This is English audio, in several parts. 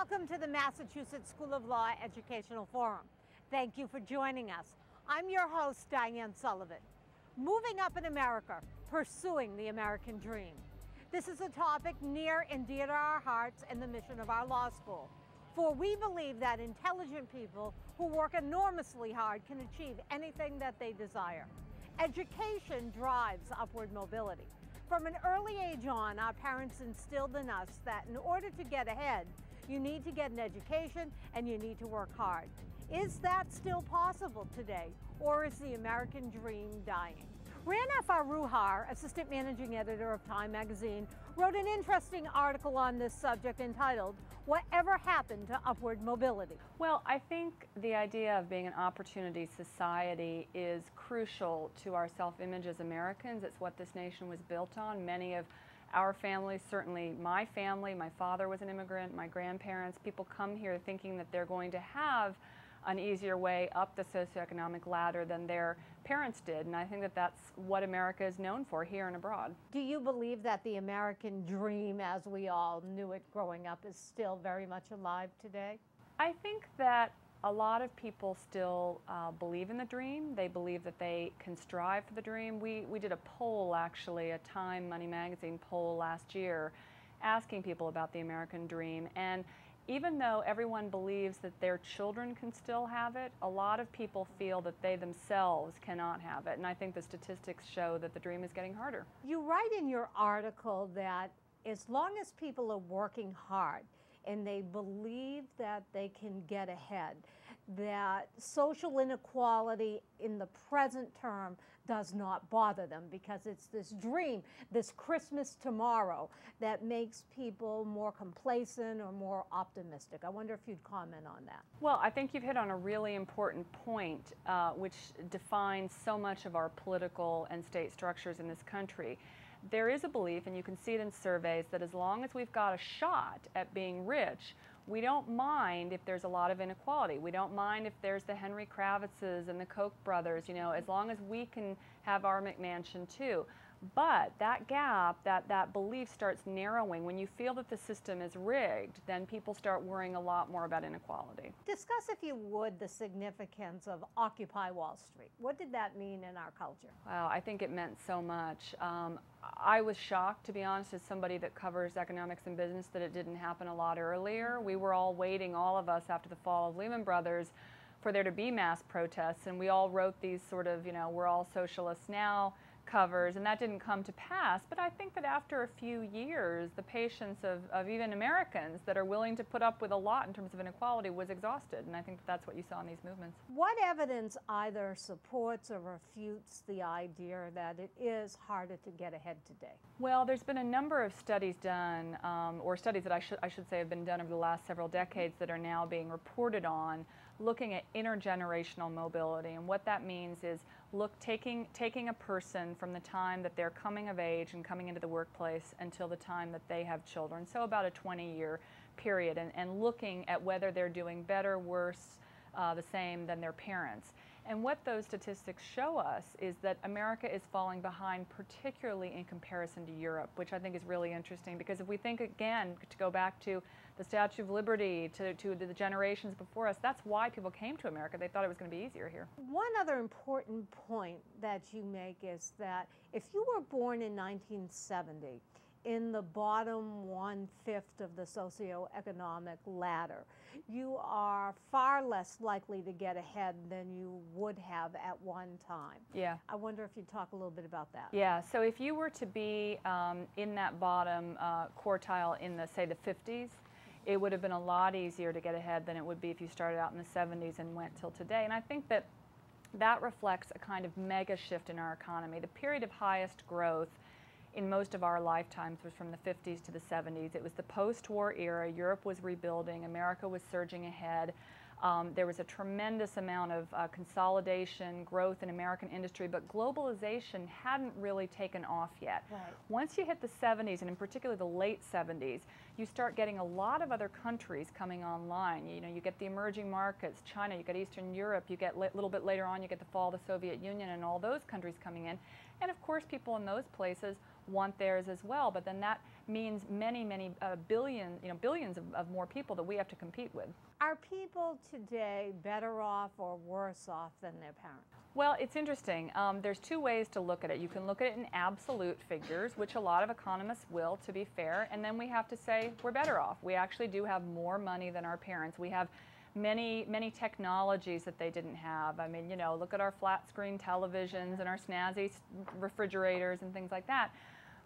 Welcome to the Massachusetts School of Law Educational Forum. Thank you for joining us. I'm your host, Diane Sullivan. Moving up in America, pursuing the American dream. This is a topic near and dear to our hearts and the mission of our law school. For we believe that intelligent people who work enormously hard can achieve anything that they desire. Education drives upward mobility. From an early age on, our parents instilled in us that in order to get ahead, you need to get an education and you need to work hard. Is that still possible today, or is the American dream dying? Rana Foroohar, assistant managing editor of Time magazine, wrote an interesting article on this subject entitled, "Whatever Happened to Upward Mobility?" Well, I think the idea of being an opportunity society is crucial to our self-image as Americans. It's what this nation was built on. Many of our families, certainly my family, my father was an immigrant, my grandparents, people come here thinking that they're going to have an easier way up the socioeconomic ladder than their parents did. And I think that that's what America is known for here and abroad. Do you believe that the American dream, as we all knew it growing up, is still very much alive today? I think that a lot of people still believe in the dream. They believe that they can strive for the dream. We did a poll, actually, a Time Money Magazine poll last year, asking people about the American dream. And even though everyone believes that their children can still have it, a lot of people feel that they themselves cannot have it. And I think the statistics show that the dream is getting harder. You write in your article that as long as people are working hard and they believe that they can get ahead, that social inequality in the present term does not bother them because it's this dream, this Christmas tomorrow, that makes people more complacent or more optimistic. I wonder if you'd comment on that. Well, I think you've hit on a really important point, which defines so much of our political and state structures in this country. There is a belief, and you can see it in surveys, that as long as we've got a shot at being rich, we don't mind if there's a lot of inequality. We don't mind if there's the Henry Kravitzes and the Koch brothers, you know, as long as we can have our McMansion too. But that gap, that belief starts narrowing. When you feel that the system is rigged, then people start worrying a lot more about inequality. Discuss, if you would, the significance of Occupy Wall Street. What did that mean in our culture? Wow, I think it meant so much. I was shocked, to be honest, as somebody that covers economics and business, that it didn't happen a lot earlier. We were all waiting, all of us, after the fall of Lehman Brothers, for there to be mass protests, and we all wrote these sort of, you know, we're all socialists now covers, and that didn't come to pass. But I think that after a few years, the patience of even Americans that are willing to put up with a lot in terms of inequality was exhausted, and I think that that's what you saw in these movements. What evidence either supports or refutes the idea that it is harder to get ahead today? Well, there's been a number of studies done, or studies that I should say have been done over the last several decades that are now being reported on, looking at intergenerational mobility. And what that means is taking a person from the time that they're coming of age and coming into the workplace until the time that they have children, so about a 20-year period, and looking at whether they're doing better, worse, the same than their parents. And what those statistics show us is that America is falling behind, particularly in comparison to Europe, which I think is really interesting, because if we think again, to go back to the Statue of Liberty, to the generations before us, that's why people came to America. They thought it was going to be easier here. One other important point that you make is that if you were born in 1970, in the bottom 1/5 of the socioeconomic ladder, you are far less likely to get ahead than you would have at one time. Yeah. I wonder if you'd talk a little bit about that. Yeah, so if you were to be in that bottom quartile in the, say, the 50s, it would have been a lot easier to get ahead than it would be if you started out in the 70s and went till today. And I think that that reflects a kind of mega shift in our economy. The period of highest growth in most of our lifetimes was from the 50s to the 70s. It was the post-war era. Europe was rebuilding. America was surging ahead. There was a tremendous amount of consolidation, growth in American industry, but globalization hadn't really taken off yet. Right. Once you hit the 70s, and in particular the late 70s, you start getting a lot of other countries coming online. You know, you get the emerging markets, China, you get Eastern Europe, you get a little bit later on, you get the fall of the Soviet Union and all those countries coming in. And of course, people in those places want theirs as well, but then that means many billions of more people that we have to compete with. Are people today better off or worse off than their parents? Well, it's interesting. There's two ways to look at it. You can look at it in absolute figures, which a lot of economists will, to be fair, and then we have to say we're better off. We actually do have more money than our parents. We have many technologies that they didn't have. I mean, look at our flat screen televisions and our snazzy refrigerators and things like that.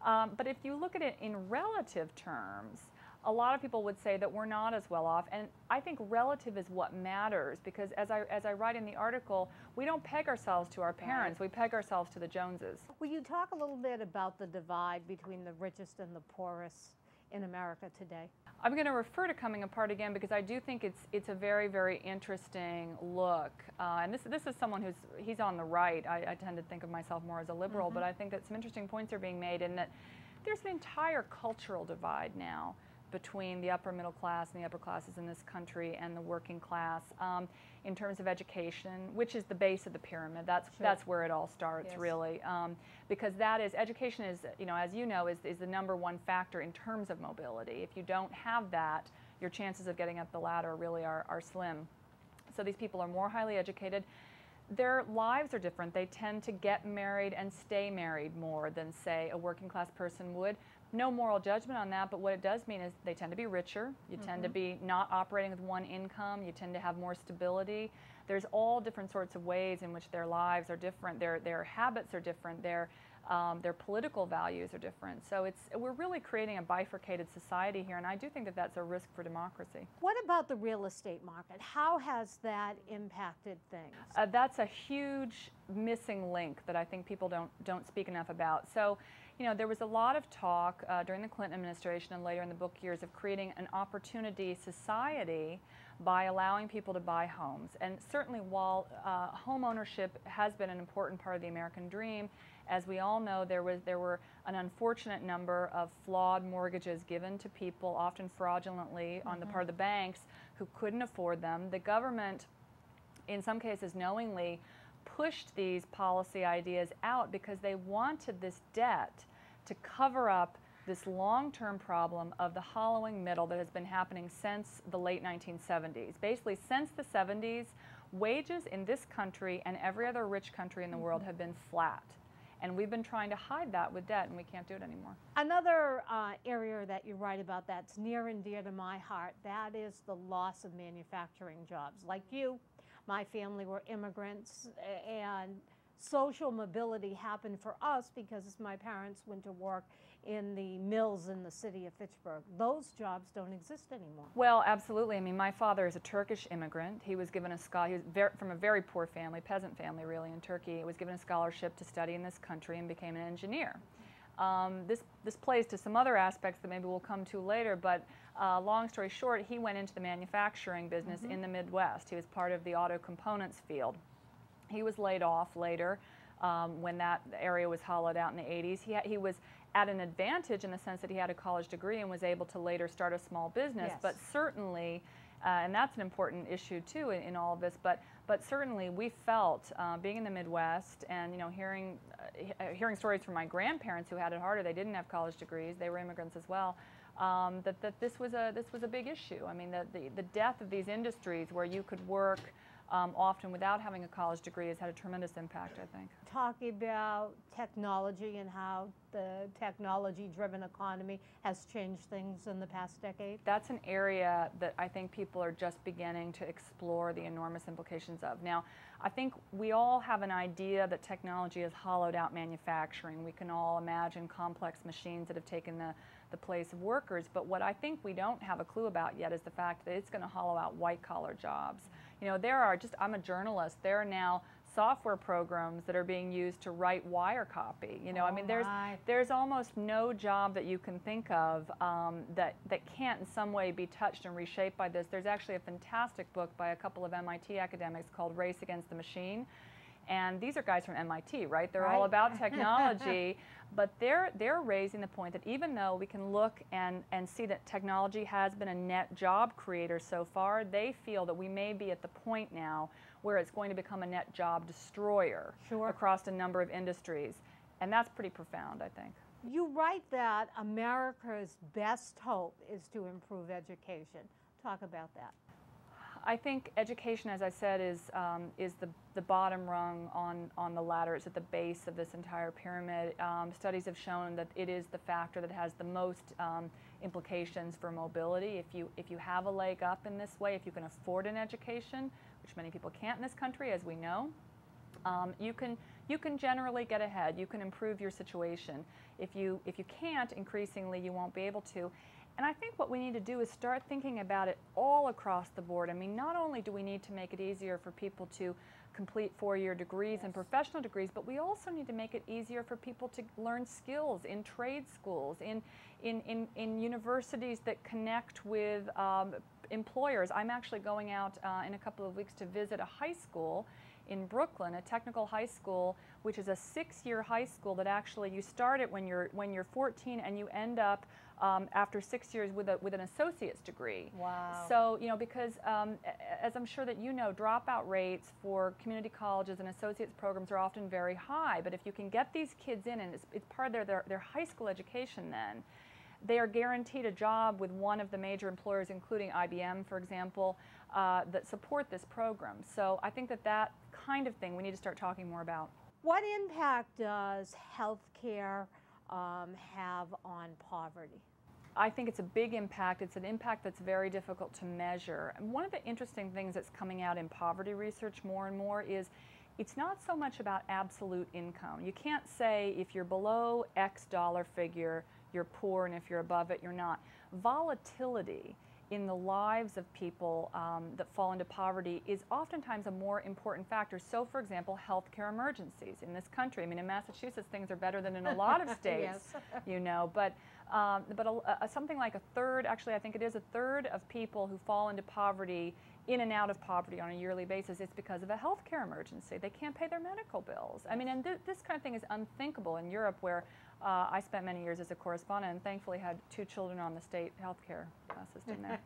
But if you look at it in relative terms, a lot of people would say that we're not as well off, and I think relative is what matters, because as I write in the article, we don't peg ourselves to our parents, we peg ourselves to the Joneses. Will you talk a little bit about the divide between the richest and the poorest in America today? I'm going to refer to Coming Apart again because I do think it's a very interesting look. And this is someone he's on the right. I tend to think of myself more as a liberal, but I think that some interesting points are being made, and that there's an entire cultural divide now between the upper middle class and the upper classes in this country and the working class in terms of education, which is the base of the pyramid. That's where it all starts, really, because education is, as you know, is the #1 factor in terms of mobility. If you don't have that, your chances of getting up the ladder really are slim. So these people are more highly educated. Their lives are different. They tend to get married and stay married more than, say, a working class person would. No moral judgment on that, but what it does mean is they tend to be richer. You tend to be not operating with one income. You tend to have more stability. There's all different sorts of ways in which their lives are different. Their habits are different. Their political values are different. So we're really creating a bifurcated society here, and I do think that that's a risk for democracy. What about the real estate market? How has that impacted things? That's a huge missing link that I think people don't speak enough about. So, there was a lot of talk during the Clinton administration and later in the book years of creating an opportunity society by allowing people to buy homes. And certainly while home ownership has been an important part of the American dream, as we all know, there were an unfortunate number of flawed mortgages given to people, often fraudulently on the part of the banks, who couldn't afford them. The government, in some cases knowingly, pushed these policy ideas out because they wanted this debt to cover up this long-term problem of the hollowing middle that has been happening since the late 1970s. Basically, since the 70s, wages in this country and every other rich country in the world have been flat. And we've been trying to hide that with debt, and we can't do it anymore. Another area that you write about that's near and dear to my heart, that is the loss of manufacturing jobs. Like you, my family were immigrants, and social mobility happened for us because my parents went to work in the mills in the city of Fitchburg. Those jobs don't exist anymore. Well, absolutely. I mean, my father is a Turkish immigrant. He was given he was from a very poor family, peasant family really, in Turkey. He was given a scholarship to study in this country and became an engineer. This plays to some other aspects that maybe we'll come to later, but long story short, he went into the manufacturing business in the Midwest. He was part of the auto components field. He was laid off later when that area was hollowed out in the 80s. He was at an advantage in the sense that he had a college degree and was able to later start a small business, but certainly, and that's an important issue too in all of this, but certainly we felt, being in the Midwest and hearing stories from my grandparents who had it harder, they didn't have college degrees, they were immigrants as well, that this was a big issue. I mean, the death of these industries where you could work often without having a college degree has had a tremendous impact, I think. Talking about technology and how the technology-driven economy has changed things in the past decade. That's an area that I think people are just beginning to explore the enormous implications of. Now, I think we all have an idea that technology has hollowed out manufacturing. We can all imagine complex machines that have taken the place of workers, but what I think we don't have a clue about yet is the fact that it's going to hollow out white-collar jobs. There are I'm a journalist, there are now software programs that are being used to write wire copy. I mean, there's almost no job that you can think of that can't in some way be touched and reshaped by this. There's actually a fantastic book by a couple of MIT academics called Race Against the Machine. And these are guys from MIT, right? They're all about technology, but they're raising the point that even though we can look and see that technology has been a net job creator so far, they feel that we may be at the point now where it's going to become a net job destroyer across a number of industries. And that's pretty profound, I think. You write that America's best hope is to improve education. Talk about that. I think education, as I said, is the bottom rung on the ladder. It's at the base of this entire pyramid. Studies have shown that it is the factor that has the most implications for mobility. If you have a leg up in this way, if you can afford an education, which many people can't in this country, as we know, you can generally get ahead. You can improve your situation. If you can't, increasingly you won't be able to. And I think what we need to do is start thinking about it all across the board. I mean, not only do we need to make it easier for people to complete four-year degrees and professional degrees, but we also need to make it easier for people to learn skills in trade schools, in universities that connect with employers. I'm actually going out in a couple of weeks to visit a high school in Brooklyn, a technical high school, which is a 6-year high school that actually you start it when you're 14 and you end up after 6 years with an associate's degree. Wow. So, you know, because as I'm sure that you know, dropout rates for community colleges and associate's programs are often very high. But if you can get these kids in, and it's part of their high school education then, they are guaranteed a job with one of the major employers, including IBM, for example, that support this program. So I think that kind of thing we need to start talking more about. What impact does healthcare have on poverty? I think it's a big impact. It's an impact that's very difficult to measure. And one of the interesting things that's coming out in poverty research more and more is it's not so much about absolute income. You can't say if you're below X dollar figure, you're poor, and if you're above it, you're not. Volatility in the lives of people that fall into poverty is oftentimes a more important factor. So, for example, healthcare emergencies in this country. I mean, in Massachusetts, things are better than in a lot of states, yes. you know. But something like a third, actually, I think it is a third of people who fall into poverty, in and out of poverty on a yearly basis, it's because of a healthcare emergency. They can't pay their medical bills. I mean, and this kind of thing is unthinkable in Europe, where I spent many years as a correspondent and thankfully had 2 children on the state healthcare system there.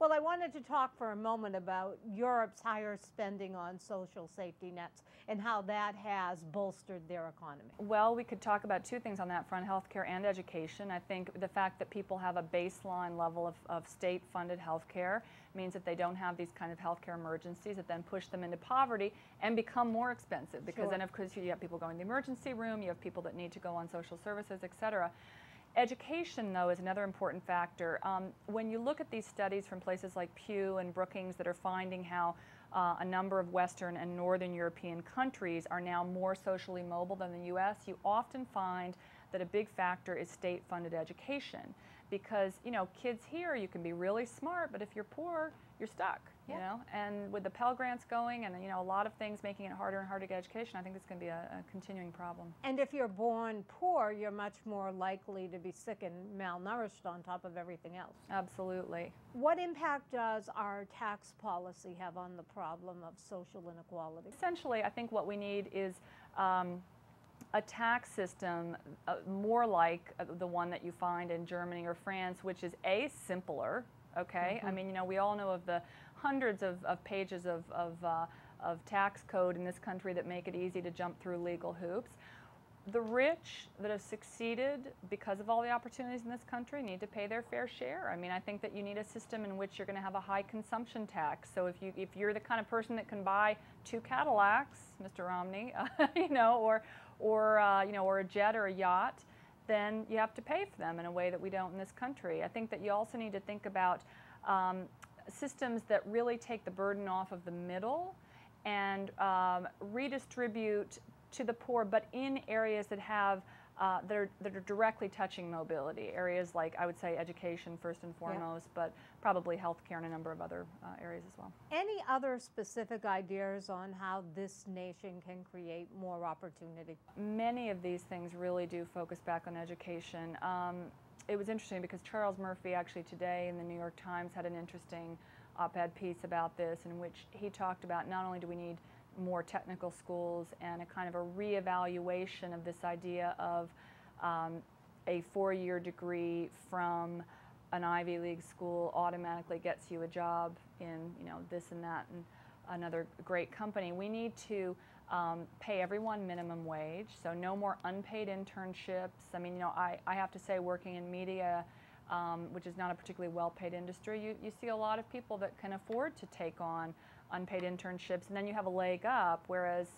Well, I wanted to talk for a moment about Europe's higher spending on social safety nets and how that has bolstered their economy. Well, we could talk about 2 things on that front, healthcare and education. I think the fact that people have a baseline level of state-funded healthcare means that they don't have these kind of healthcare emergencies that then push them into poverty and become more expensive, because then of course you have people going to the emergency room, you have people that need to go on social services, etc. Education, though, is another important factor. When you look at these studies from places like Pew and Brookings that are finding how a number of Western and Northern European countries are now more socially mobile than the U.S., you often find that a big factor is state-funded education. Because, you know, kids here, you can be really smart, but if you're poor, you're stuck, you know? And with the Pell Grants going and, you know, a lot of things making it harder and harder to get education, I think it's going to be a continuing problem. And if you're born poor, you're much more likely to be sick and malnourished on top of everything else. Absolutely. What impact does our tax policy have on the problem of social inequality? Essentially, I think what we need is a tax system more like the one that you find in Germany or France, which is simpler, okay? I mean, you know, we all know of the hundreds of pages of tax code in this country that make it easy to jump through legal hoops. The rich that have succeeded because of all the opportunities in this country need to pay their fair share. I mean, I think that you need a system in which you're going to have a high consumption tax. So if you're the kind of person that can buy 2 Cadillacs, Mr. Romney, you know, or a jet or a yacht, then you have to pay for them in a way that we don't in this country. I think that you also need to think about systems that really take the burden off of the middle and redistribute to the poor, but in areas that have that are directly touching mobility. Areas like, I would say, education first and foremost, but probably healthcare and a number of other areas as well. Any other specific ideas on how this nation can create more opportunity? Many of these things really do focus back on education. It was interesting because Charles Murphy actually today in the New York Times had an interesting op-ed piece about this, in which he talked about not only do we need more technical schools and a kind of a reevaluation of this idea of a 4-year degree from an Ivy League school automatically gets you a job in, you know, this and that and another great company. We need to pay everyone minimum wage, so no more unpaid internships. I mean, you know, I have to say, working in media, which is not a particularly well-paid industry, you see a lot of people that can afford to take on unpaid internships, and then you have a leg up, whereas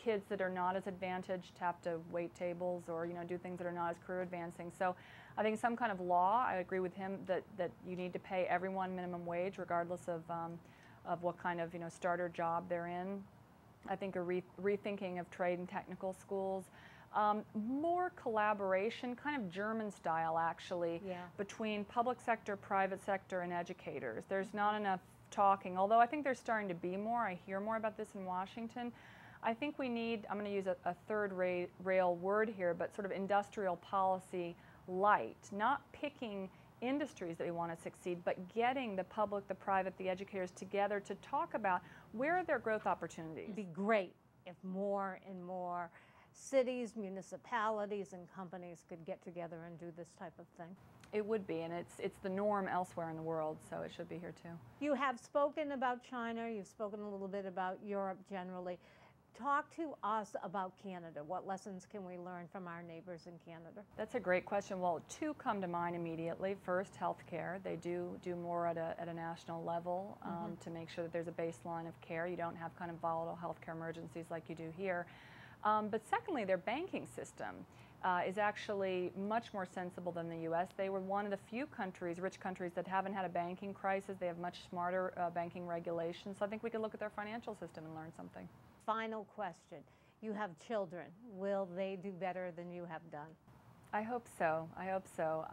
kids that are not as advantaged have to wait tables or, you know, do things that are not as career advancing. So I think some kind of law, I agree with him, that you need to pay everyone minimum wage regardless of what kind of, you know, starter job they're in. I think a rethinking of trade and technical schools. More collaboration, kind of German style actually, between public sector, private sector, and educators. There's not enough talking, although I think there's starting to be more. I hear more about this in Washington. I think we need, I'm going to use a third rail word here, but sort of industrial policy light, not picking industries that we want to succeed, but getting the public, the private, the educators together to talk about where are their growth opportunities. It'd be great if more and more cities, municipalities, and companies could get together and do this type of thing. It would be, and it's the norm elsewhere in the world, so it should be here too. You have spoken about China, you've spoken a little bit about Europe generally. Talk to us about Canada. What lessons can we learn from our neighbors in Canada? That's a great question. Well, two come to mind immediately. First, healthcare. They do more at a national level to make sure that there's a baseline of care. You don't have kind of volatile healthcare emergencies like you do here. But secondly, their banking system is actually much more sensible than the U.S. They were one of the few countries, rich countries, that haven't had a banking crisis. They have much smarter banking regulations. So I think we could look at their financial system and learn something. Final question. You have children. Will they do better than you have done? I hope so. I hope so.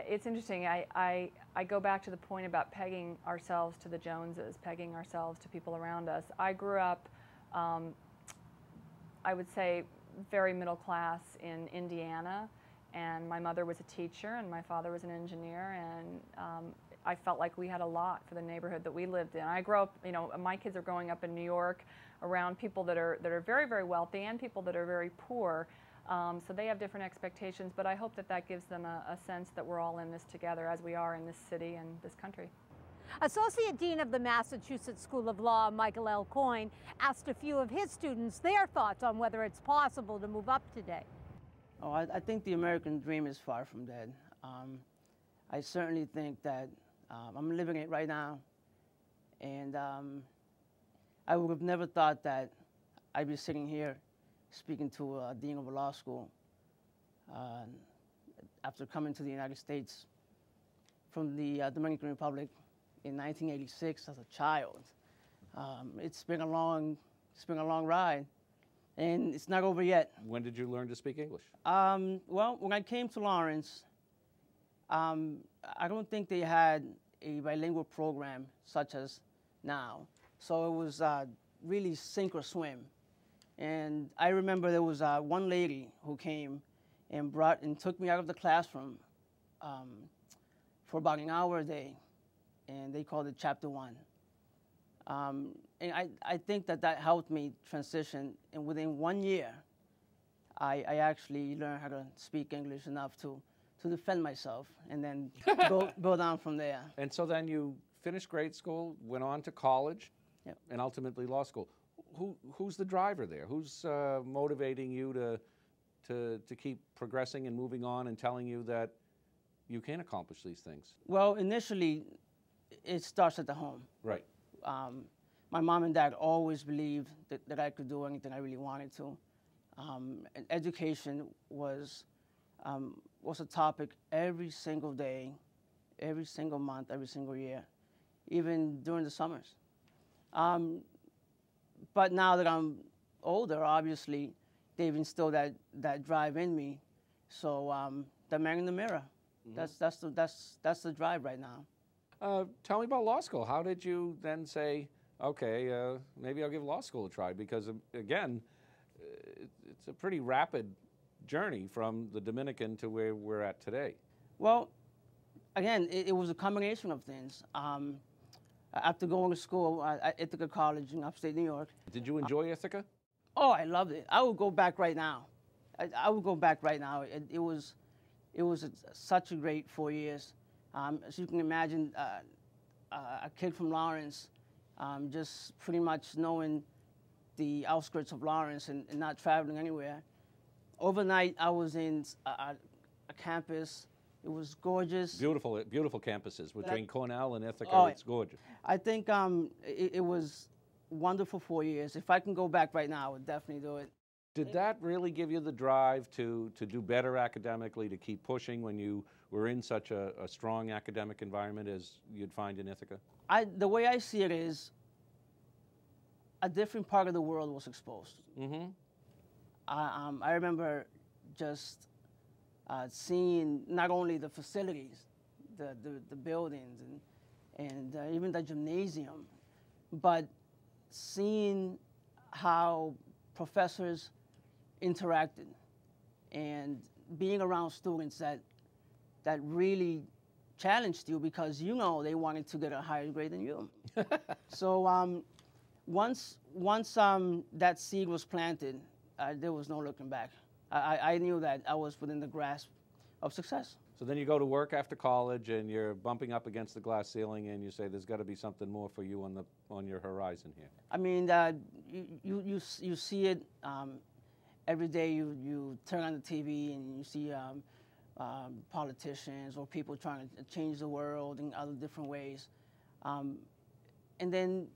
It's interesting. I go back to the point about pegging ourselves to the Joneses, pegging ourselves to people around us. I grew up, I would say, very middle class in Indiana, and my mother was a teacher and my father was an engineer, and I felt like we had a lot for the neighborhood that we lived in. I grew up, you know, my kids are growing up in New York around people that are very, very wealthy and people that are very poor. So they have different expectations, but I hope that gives them a sense that we're all in this together, as we are in this city and this country. Associate Dean of the Massachusetts School of Law, Michael L. Coyne, asked a few of his students their thoughts on whether it's possible to move up today. Oh, I think the American dream is far from dead. I certainly think that I'm living it right now, and I would have never thought that I'd be sitting here speaking to a dean of a law school after coming to the United States from the Dominican Republic in 1986 as a child. It's been a long ride, and it's not over yet. When did you learn to speak English? Well, when I came to Lawrence, I don't think they had a bilingual program such as now. So it was really sink or swim. And I remember there was one lady who came and took me out of the classroom for about an hour a day, and they called it Chapter 1. And I think that helped me transition, and within 1 year, I actually learned how to speak English enough to defend myself, and then go down from there. And so then you finished grade school, went on to college, and ultimately law school. Who's the driver there? Who's motivating you to keep progressing and moving on and telling you that you can accomplish these things? Well, initially, it starts at the home. Right. My mom and dad always believed that I could do anything I really wanted to. And education was a topic every single day, every single month, every single year, even during the summers. But now that I'm older, obviously, they've instilled that drive in me. So the man in the mirror, that's the drive right now. Tell me about law school. How did you then say, okay, maybe I'll give law school a try? Because again, it's a pretty rapid journey from the Dominican to where we're at today. Well, again, it was a combination of things. After going to school at Ithaca College in upstate New York. Did you enjoy Ithaca? Oh, I loved it. I would go back right now. I would go back right now. It was such a great 4 years. As you can imagine, a kid from Lawrence just pretty much knowing the outskirts of Lawrence and not traveling anywhere. Overnight, I was in a campus. It was gorgeous. Beautiful, beautiful campuses between Cornell and Ithaca. Oh, it's gorgeous. I think it was wonderful 4 years. If I can go back right now, I would definitely do it. Did that really give you the drive to do better academically, to keep pushing when you were in such a strong academic environment as you'd find in Ithaca? The way I see it is, a different part of the world was exposed. Mm-hmm. I remember just seeing not only the facilities, the buildings, and even the gymnasium, but seeing how professors interacted and being around students that really challenged you because they wanted to get a higher grade than you. So once that seed was planted, there was no looking back. I knew that I was within the grasp of success. So then you go to work after college and you're bumping up against the glass ceiling and you say there's got to be something more for you on your horizon here. I mean, you see it every day. You turn on the TV and you see politicians or people trying to change the world in other different ways. And then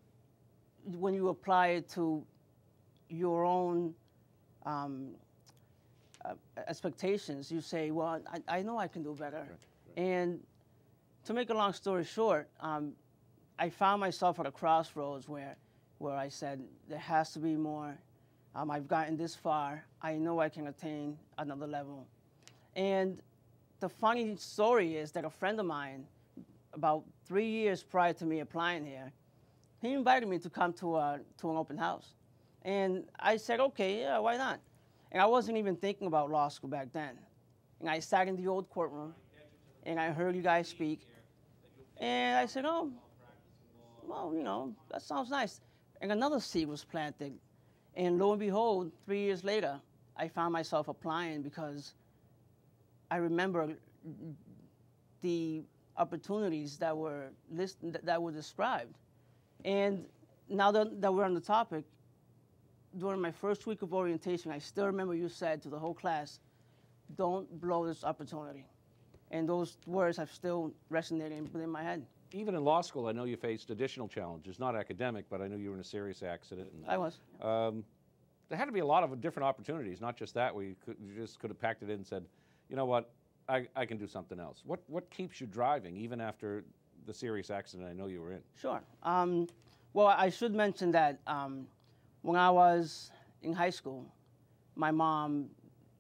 when you apply it to your own expectations, you say, well, I know I can do better. Right. And to make a long story short, I found myself at a crossroads where I said, there has to be more. I've gotten this far. I know I can attain another level. And the funny story is that a friend of mine, about 3 years prior to me applying here, he invited me to come to an open house. And I said, okay, yeah, why not? And I wasn't even thinking about law school back then. And I sat in the old courtroom, and I heard you guys speak. And I said, oh, well, that sounds nice. And another seed was planted. And lo and behold, 3 years later, I found myself applying because I remember the opportunities that were described. And now that we're on the topic, during my first week of orientation, I still remember you said to the whole class, don't blow this opportunity. And those words have still resonated within my head. Even in law school, I know you faced additional challenges, not academic, but I knew you were in a serious accident. And, I was. There had to be a lot of different opportunities, not just that, where you just could have packed it in and said, you know what, I can do something else. What keeps you driving, even after the serious accident I know you were in? Sure. Well, I should mention that when I was in high school, my mom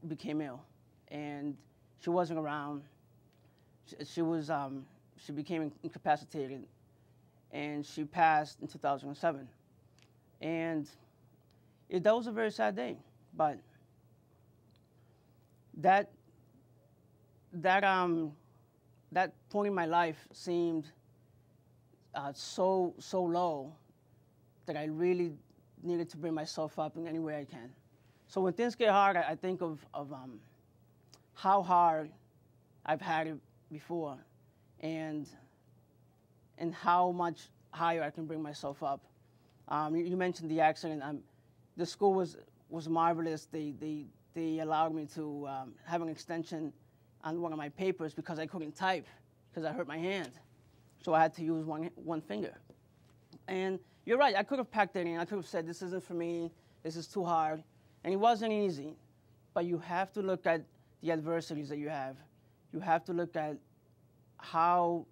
became ill, and she wasn't around. She became incapacitated, and she passed in 2007. And that was a very sad day. But that point in my life seemed so low that I really needed to bring myself up in any way I can. So when things get hard, I think of how hard I've had it before, and how much higher I can bring myself up. You mentioned the accident. The school was marvelous. They allowed me to have an extension on one of my papers because I couldn't type because I hurt my hand. So I had to use one finger. And you're right, I could have packed it in. I could have said, this isn't for me, this is too hard. And it wasn't easy. But you have to look at the adversities that you have. You have to look at how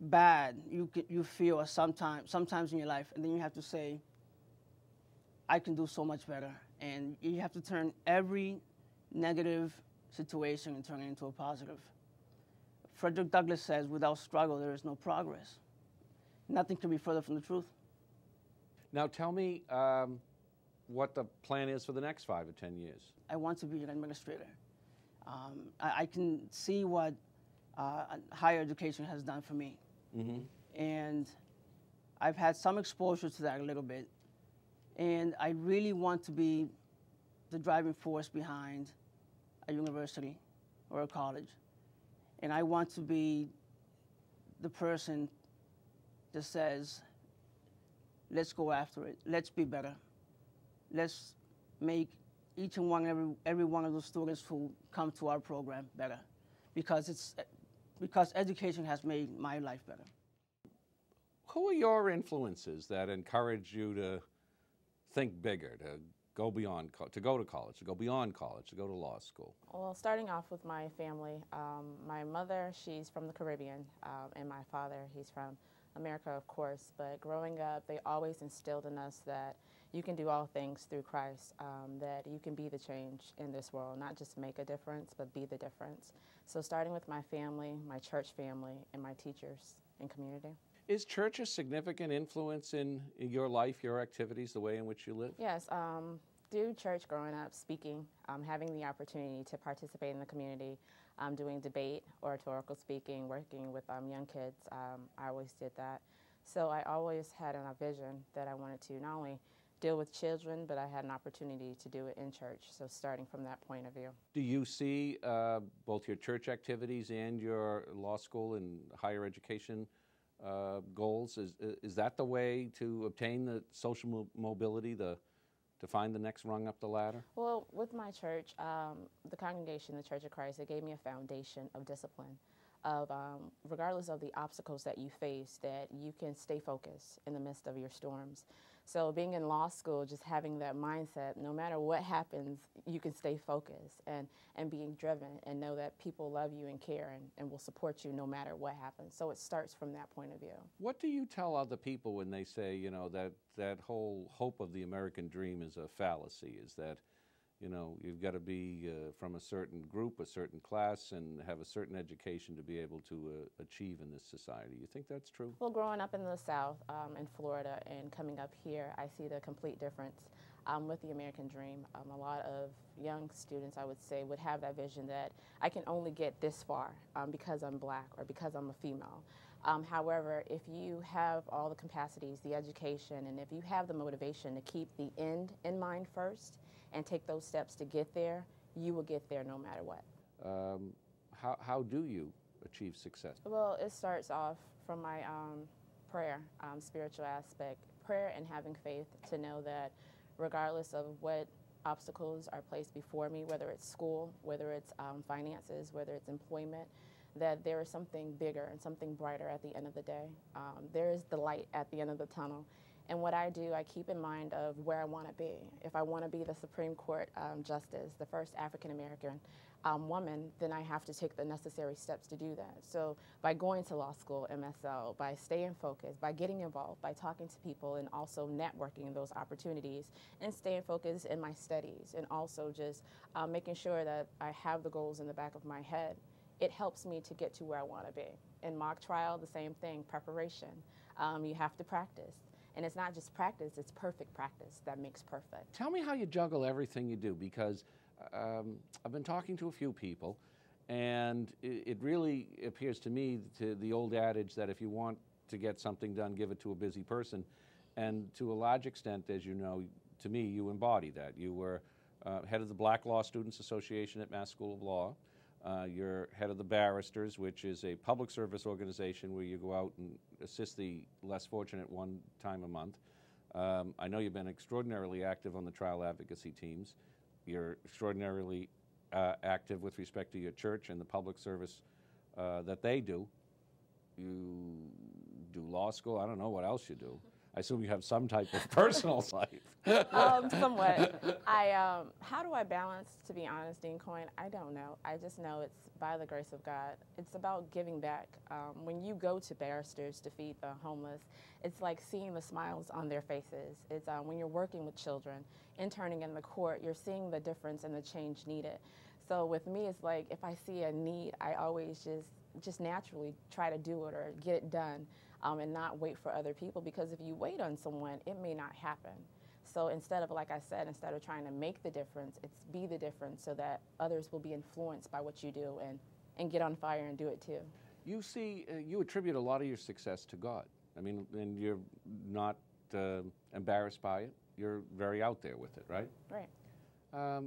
bad you feel sometimes in your life. And then you have to say, I can do so much better. And you have to turn every negative situation and turn it into a positive. Frederick Douglass says, without struggle, there is no progress. Nothing can be further from the truth. Now tell me what the plan is for the next 5 or 10 years. I want to be an administrator. I can see what higher education has done for me. Mm-hmm. And I've had some exposure to that a little bit. And I really want to be the driving force behind a university or a college. And I want to be the person that says, let's go after it. Let's be better. Let's make each and every one of those students who come to our program better, because education has made my life better. Who are your influences that encourage you to think bigger, to go beyond, to go to college, to go beyond college, to go to law school? Well, starting off with my family, my mother, she's from the Caribbean, and my father, he's from America, of course. But growing up, they always instilled in us that you can do all things through Christ, that you can be the change in this world, not just make a difference, but be the difference. So starting with my family, my church family, and my teachers and community. Is church a significant influence in your life, your activities, the way in which you live? Yes, through church growing up, speaking, having the opportunity to participate in the community, doing debate, oratorical speaking, working with young kids, I always did that. So I always had a vision that I wanted to not only deal with children, but I had an opportunity to do it in church, so starting from that point of view. Do you see both your church activities and your law school and higher education goals? Is that the way to obtain the social mobility, to find the next rung up the ladder? Well, with my church, the congregation, the Church of Christ, it gave me a foundation of discipline, of regardless of the obstacles that you face, that you can stay focused in the midst of your storms. So being in law school, just having that mindset, no matter what happens, you can stay focused and being driven and know that people love you and care and will support you no matter what happens. So it starts from that point of view. What do you tell other people when they say, you know, that whole hope of the American dream is a fallacy, is that, you know, you've got to be from a certain group, a certain class, and have a certain education to be able to achieve in this society? You think that's true? Well, growing up in the South, in Florida, and coming up here, I see the complete difference with the American dream. A lot of young students, I would say, would have that vision that I can only get this far because I'm black or because I'm a female. However, if you have all the capacities, the education, and if you have the motivation to keep the end in mind first, and take those steps to get there, you will get there no matter what. How do you achieve success? Well, it starts off from my prayer, spiritual aspect. Prayer and having faith to know that regardless of what obstacles are placed before me, whether it's school, whether it's finances, whether it's employment, that there is something bigger and something brighter at the end of the day. There is the light at the end of the tunnel. And what I do, I keep in mind of where I want to be. If I want to be the Supreme Court Justice, the first African-American woman, then I have to take the necessary steps to do that. So by going to law school, MSL, by staying focused, by getting involved, by talking to people, and also networking those opportunities, and staying focused in my studies, and also just making sure that I have the goals in the back of my head, it helps me to get to where I want to be. In mock trial, the same thing, preparation. You have to practice. And it's not just practice, it's perfect practice that makes perfect. Tell me how you juggle everything you do, because I've been talking to a few people, and it really appears to me to the old adage that if you want to get something done, give it to a busy person. And to a large extent, as you know, to me, you embody that. You were head of the Black Law Students Association at Mass School of Law. You're head of the Barristers, which is a public service organization where you go out and assist the less fortunate one time a month. I know you've been extraordinarily active on the trial advocacy teams. You're extraordinarily active with respect to your church and the public service that they do. You do law school. I don't know what else you do. I assume you have some type of personal life. Somewhat. How do I balance, to be honest, Dean Coyne? I don't know. I just know it's by the grace of God. It's about giving back. When you go to barristers to feed the homeless, it's like seeing the smiles on their faces. It's when you're working with children, interning in the court, you're seeing the difference and the change needed. So with me, it's like if I see a need, I always just naturally try to do it or get it done. And not wait for other people, because if you wait on someone, it may not happen. So instead of, like I said, instead of trying to make the difference, it's be the difference so that others will be influenced by what you do and get on fire and do it too. You see, you attribute a lot of your success to God. I mean, and you're not embarrassed by it. You're very out there with it, right? Right.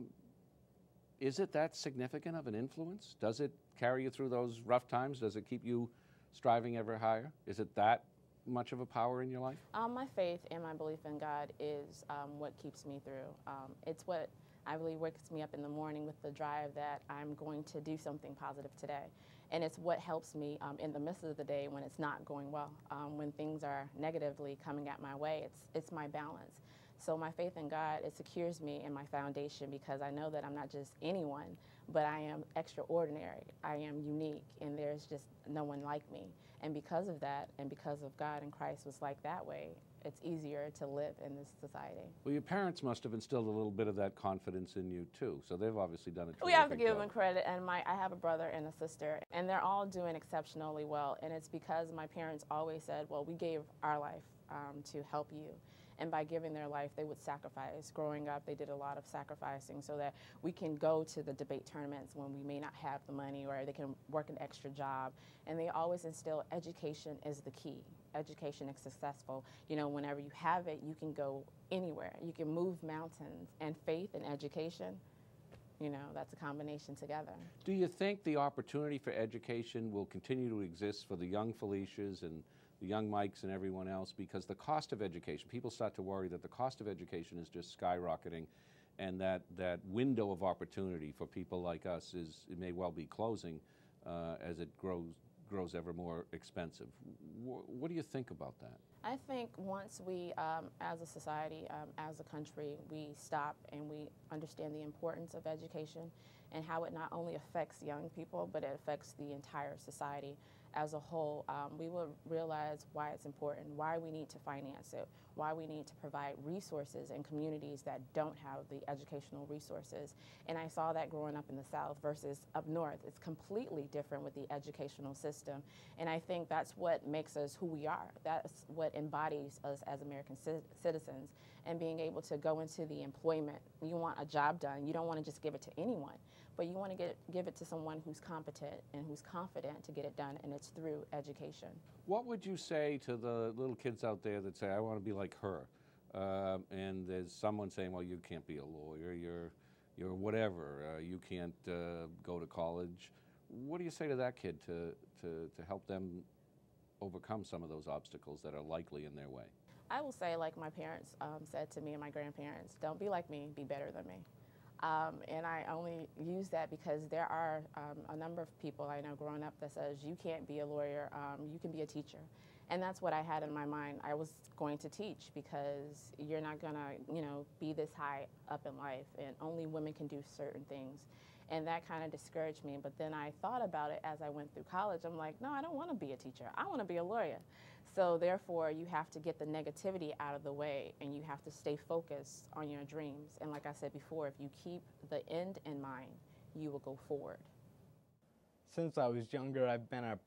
Is it that significant of an influence? Does it carry you through those rough times? Does it keep you striving ever higher? Is it that much of a power in your life? My faith and my belief in God is what keeps me through. It's what I believe wakes me up in the morning with the drive that I'm going to do something positive today. And it's what helps me in the midst of the day when it's not going well. When things are negatively coming at my way, it's my balance. So my faith in God, it secures me in my foundation because I know that I'm not just anyone, but I am extraordinary. I am unique, and there's just no one like me. And because of that, and because of God and Christ was like that way, it's easier to live in this society. Well, your parents must have instilled a little bit of that confidence in you, too. So they've obviously done a terrific job. We have to give them credit, and I have a brother and a sister, and they're all doing exceptionally well. And it's because my parents always said, well, we gave our life to help you. And by giving their life, they would sacrifice. Growing up, they did a lot of sacrificing so that we can go to the debate tournaments when we may not have the money, or they can work an extra job. And they always instill education is the key. Education is successful. You know, whenever you have it, you can go anywhere. You can move mountains. And faith and education, you know, that's a combination together. Do you think the opportunity for education will continue to exist for the young Felicias and the young Mikes and everyone else, because the cost of education, people start to worry that the cost of education is just skyrocketing, and that window of opportunity for people like us it may well be closing as it grows ever more expensive. What do you think about that? I think once we, as a society, as a country, we stop and we understand the importance of education and how it not only affects young people, but it affects the entire society as a whole, we will realize why it's important, why we need to finance it, why we need to provide resources in communities that don't have the educational resources. And I saw that growing up in the South versus up north. It's completely different with the educational system. And I think that's what makes us who we are. That's what embodies us as American citizens. And being able to go into the employment, you want a job done, you don't want to just give it to anyone, but you want to give it to someone who's competent and who's confident to get it done, and it's through education. What would you say to the little kids out there that say, I want to be like her? And there's someone saying, well, you can't be a lawyer, you're whatever, you can't go to college. What do you say to that kid to help them overcome some of those obstacles that are likely in their way? I will say, like my parents said to me and my grandparents, don't be like me, be better than me. And I only use that because there are a number of people I know growing up that says, you can't be a lawyer, you can be a teacher. And that's what I had in my mind. I was going to teach because you're not gonna, be this high up in life, and only women can do certain things. And that kind of discouraged me. But then I thought about it as I went through college. I'm like, no, I don't want to be a teacher. I want to be a lawyer. So therefore, you have to get the negativity out of the way, and you have to stay focused on your dreams. And like I said before, if you keep the end in mind, you will go forward. Since I was younger, I've been a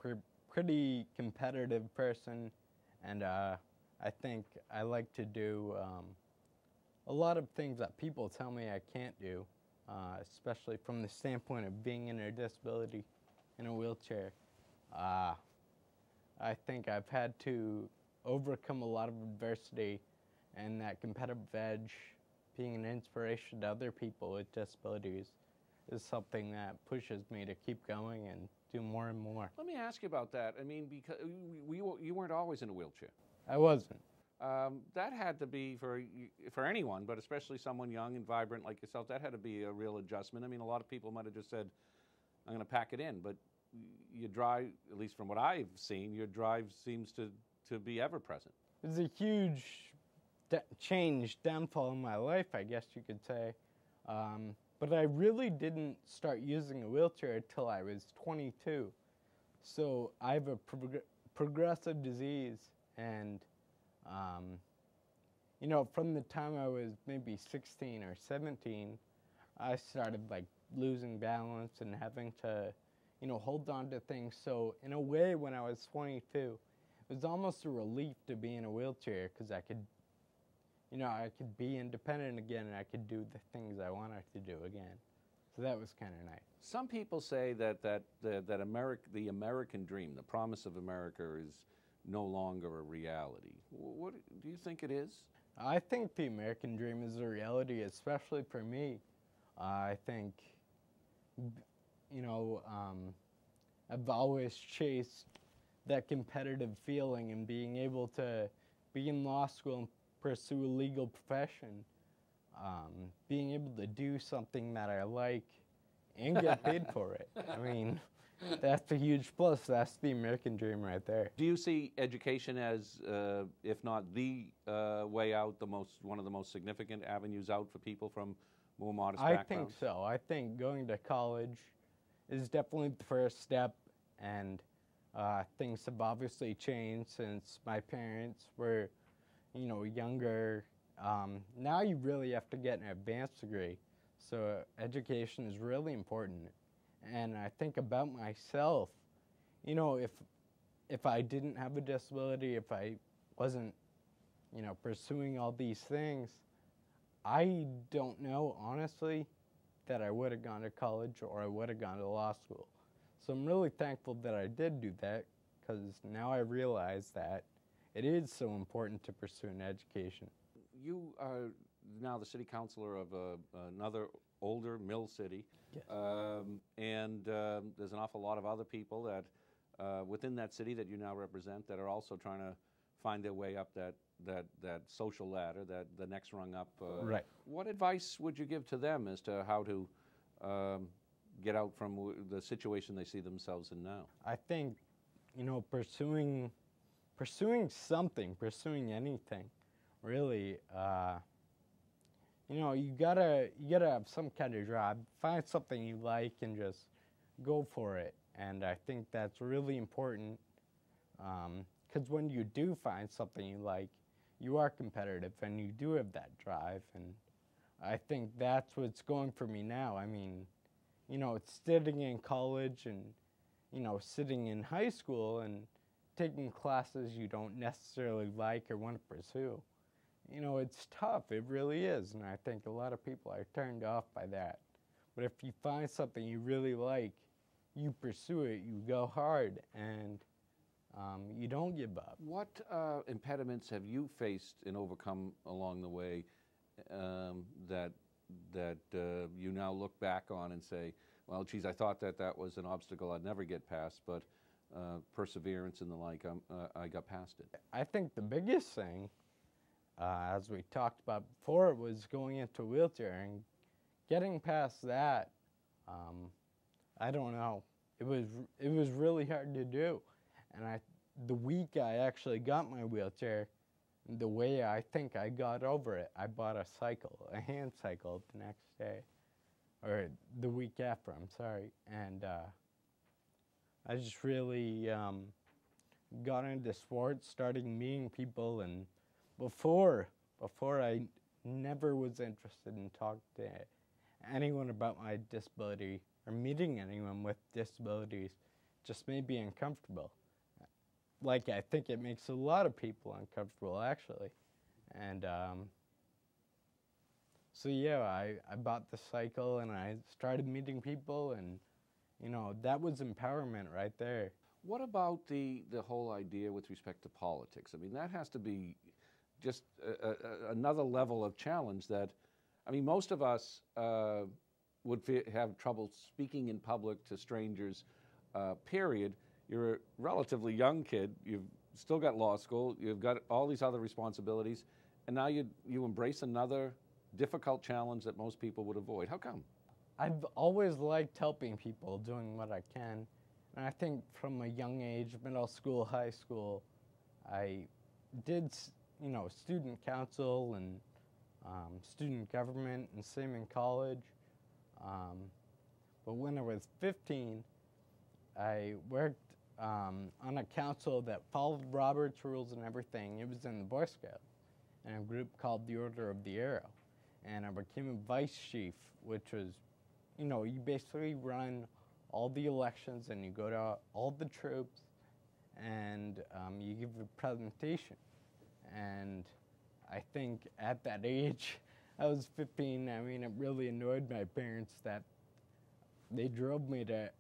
pretty competitive person, and I think I like to do a lot of things that people tell me I can't do, especially from the standpoint of being in a disability in a wheelchair. I think I've had to overcome a lot of adversity, and that competitive edge, being an inspiration to other people with disabilities, is something that pushes me to keep going and do more and more. Let me ask you about that. I mean, because you weren't always in a wheelchair. I wasn't. That had to be, for anyone, but especially someone young and vibrant like yourself, that had to be a real adjustment. I mean, a lot of people might have just said, I'm going to pack it in, but your drive, at least from what I've seen, your drive seems to be ever present. It was a huge downfall in my life, I guess you could say. But I really didn't start using a wheelchair until I was 22. So I have a progressive disease, and from the time I was maybe 16 or 17, I started losing balance and having to hold on to things. So in a way, when I was 22, it was almost a relief to be in a wheelchair, because I could be independent again, and I could do the things I wanted to do again. So that was kind of nice. Some people say that the American dream, the promise of America, is no longer a reality. What do you think it is? I think the American dream is a reality, especially for me. I think, I've always chased that competitive feeling and being able to be in law school and pursue a legal profession, being able to do something that I like and get paid for it. I mean, that's a huge plus. That's the American dream right there. Do you see education as, if not the way out, one of the most significant avenues out for people from more modest backgrounds? I think so. I think going to college is definitely the first step, and things have obviously changed since my parents were, younger. Now you really have to get an advanced degree, so education is really important. And I think about myself, if I didn't have a disability, if I wasn't, pursuing all these things, I don't know, honestly, that I would have gone to college or I would have gone to law school. So I'm really thankful that I did do that, because now I realize that it is so important to pursue an education. You are now the city councilor of another older mill city. Yes. And there's an awful lot of other people that within that city that you now represent that are also trying to find their way up that social ladder, the next rung up. Right. What advice would you give to them as to how to get out from the situation they see themselves in now? I think, pursuing something, pursuing anything, really, you gotta have some kind of drive. Find something you like and just go for it. And I think that's really important, because when you do find something you like, you are competitive and you do have that drive. And I think that's what's going for me now. I mean, it's sitting in college and, sitting in high school and taking classes you don't necessarily like or want to pursue. It's tough, it really is, and I think a lot of people are turned off by that. But if you find something you really like, you pursue it, you go hard, and you don't give up. What impediments have you faced and overcome along the way that you now look back on and say, well, geez, I thought that was an obstacle I'd never get past, but perseverance and the like, I got past it? I think the biggest thing, as we talked about before, was going into a wheelchair, and getting past that, I don't know, it was really hard to do. And the week I actually got my wheelchair, the way I think I got over it, I bought a hand cycle the next day, or the week after, I'm sorry. And I just really got into sports, started meeting people, and before I never was interested in talking to anyone about my disability or meeting anyone with disabilities. Just made me uncomfortable. Like, I think it makes a lot of people uncomfortable, actually. And so yeah, I bought the cycle and I started meeting people, and that was empowerment right there. What about the whole idea with respect to politics? I mean, that has to be just another level of challenge that, I mean, most of us would have trouble speaking in public to strangers, period. You're a relatively young kid, you've still got law school, you've got all these other responsibilities, and now you embrace another difficult challenge that most people would avoid. How come? I've always liked helping people, doing what I can. And I think from a young age, middle school, high school, I did, student council and student government, and same in college. But when I was 15, I worked on a council that followed Robert's rules and everything. It was in the Boy Scouts, in a group called the Order of the Arrow. And I became a vice chief, which was, you basically run all the elections and you go to all the troops and you give a presentation. And I think at that age, I was 15, I mean, it really annoyed my parents that they drove me to,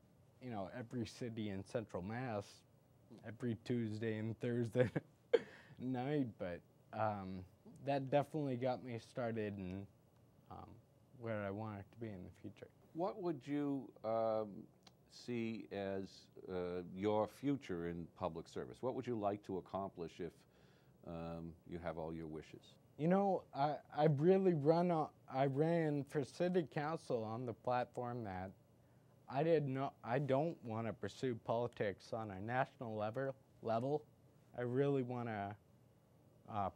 every city in Central Mass every Tuesday and Thursday night, but that definitely got me started in where I wanted to be in the future. What would you see as your future in public service? What would you like to accomplish if you have all your wishes? You know, I ran for city council on the platform that I don't want to pursue politics on a national level. I really want to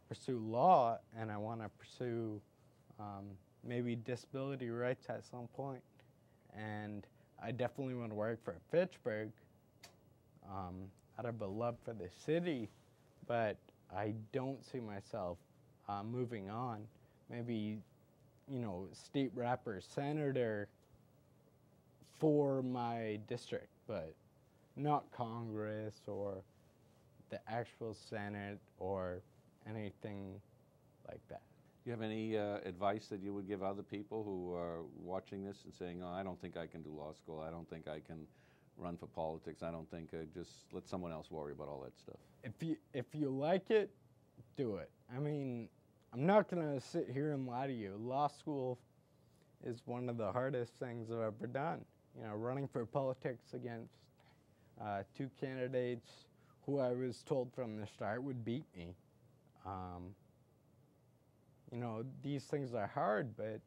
pursue law, and I want to pursue maybe disability rights at some point. And I definitely want to work for Fitchburg out of a love for the city, but I don't see myself moving on. Maybe, you know, state rep or senator for my district, but not Congress or the actual Senate or anything like that. Do you have any advice that you would give other people who are watching this and saying, oh, I don't think I can do law school, I don't think I can run for politics, I don't think, just let someone else worry about all that stuff? If you like it, do it. I mean, I'm not going to sit here and lie to you. Law school is one of the hardest things I've ever done. You know, running for politics against two candidates who I was told from the start would beat me. You know, these things are hard, but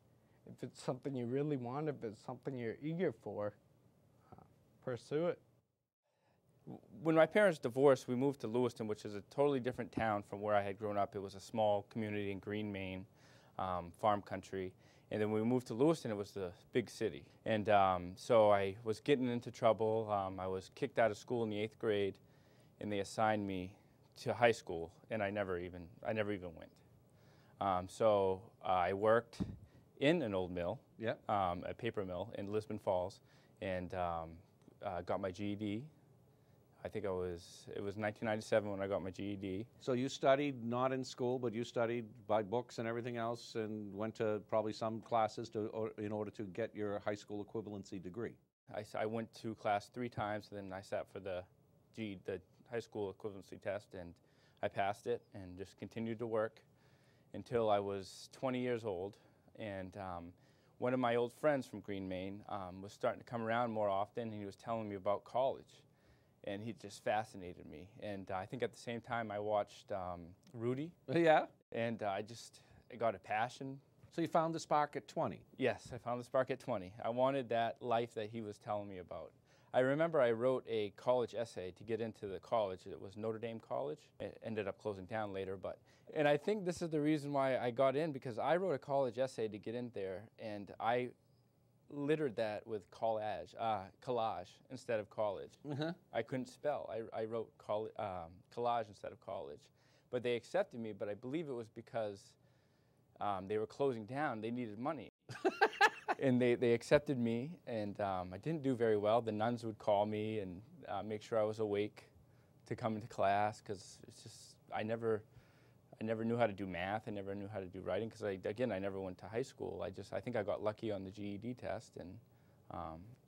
if it's something you really want, if it's something you're eager for, pursue it. When my parents divorced, we moved to Lewiston, which is a totally different town from where I had grown up. It was a small community in Green, Maine, farm country. And then when we moved to Lewiston, it was the big city. And so I was getting into trouble. I was kicked out of school in the 8th grade, and they assigned me to high school, and I never even went. So I worked in an old mill, a paper mill in Lisbon Falls, and got my GED. I think it was 1997 when I got my GED. So you studied not in school, but you studied by books and everything else, and went to probably some classes in order to get your high school equivalency degree. I went to class 3 times, and then I sat for the high school equivalency test, and I passed it and just continued to work until I was 20 years old. And one of my old friends from Green, Maine was starting to come around more often, and he was telling me about college. And he just fascinated me. And I think at the same time I watched Rudy. Yeah. And I got a passion. So you found the spark at 20? Yes, I found the spark at 20. I wanted that life that he was telling me about. I remember I wrote a college essay to get into the college. It was Notre Dame College. It ended up closing down later, and I think this is the reason why I got in, because I wrote a college essay to get in there, and I littered that with collage instead of college. I couldn't spell. I wrote collage instead of college. But they accepted me, but I believe it was because they were closing down. They needed money. And they accepted me, and I didn't do very well. The nuns would call me and make sure I was awake to come into class, because it's just, I never knew how to do math. I never knew how to do writing, because I never went to high school. I think I got lucky on the GED test, and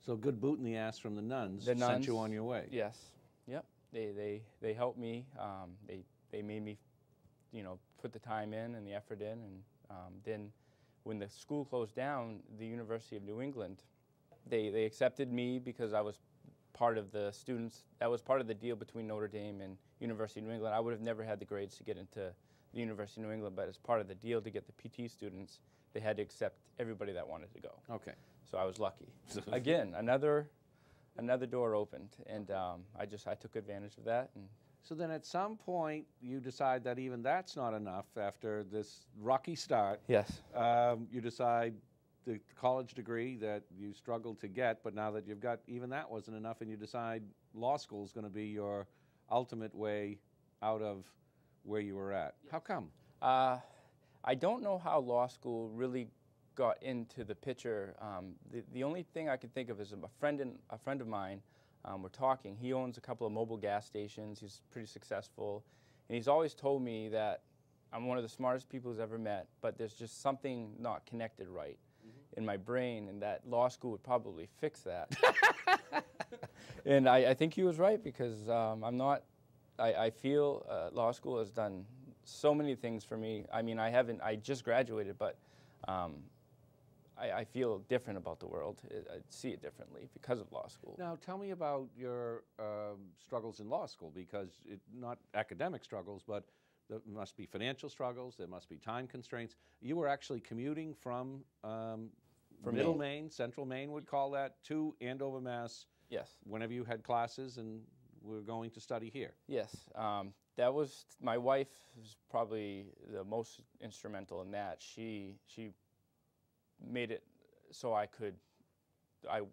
so good boot in the ass from the nuns sent you on your way. Yes, yep. They helped me. They made me, you know, put the time in and the effort in, and then when the school closed down, the University of New England, they accepted me because I was part of the students. That was part of the deal between Notre Dame and University of New England. I would have never had the grades to get into the University of New England, but as part of the deal to get the PT students, they had to accept everybody that wanted to go. Okay. So I was lucky. Again, another door opened, and I took advantage of that. And so then at some point you decide that even that's not enough after this rocky start. Yes. You decide the college degree that you struggled to get, but now that you've got, even that wasn't enough, and you decide law school is going to be your ultimate way out of where you were at. How come? I don't know how law school really got into the picture. The only thing I can think of is a friend of mine. We're talking. He owns a couple of mobile gas stations. He's pretty successful, and he's always told me that I'm one of the smartest people he's ever met, but there's just something not connected right in my brain, and that law school would probably fix that. And I think he was right, because I feel law school has done so many things for me. I mean, I just graduated, but I feel different about the world. I see it differently because of law school. Now, tell me about your struggles in law school, because not academic struggles, but there must be financial struggles, there must be time constraints. You were actually commuting from Middle Maine, Central Maine would call that, to Andover, Mass. Yes. Whenever you had classes and were going to study here. Yes. That was, my wife was probably the most instrumental in that. She made it so I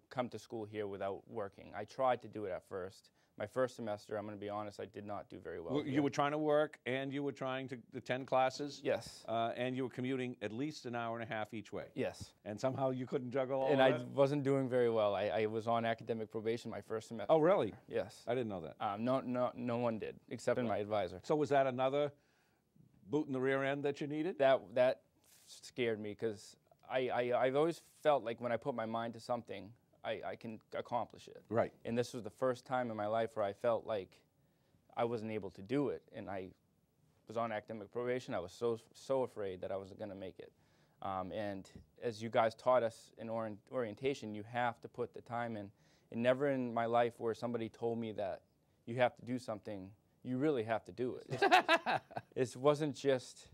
come to school here without working. I tried to do it at first. My first semester, I'm going to be honest, I did not do very well. You were trying to work and you were trying to attend classes? Yes. And you were commuting at least an hour and a half each way? Yes. And somehow you couldn't juggle all and of that? I wasn't doing very well. I was on academic probation my first semester. Oh, really? Yes. I didn't know that. No one did, except my advisor. So was that another boot in the rear end that you needed? That scared me, because I've always felt like when I put my mind to something, I can accomplish it. Right. And this was the first time in my life where I felt like I wasn't able to do it, and I was on academic probation. I was so afraid that I wasn't going to make it. And as you guys taught us in orientation, you have to put the time in. And never in my life where somebody told me that you have to do something, you really have to do it. It wasn't just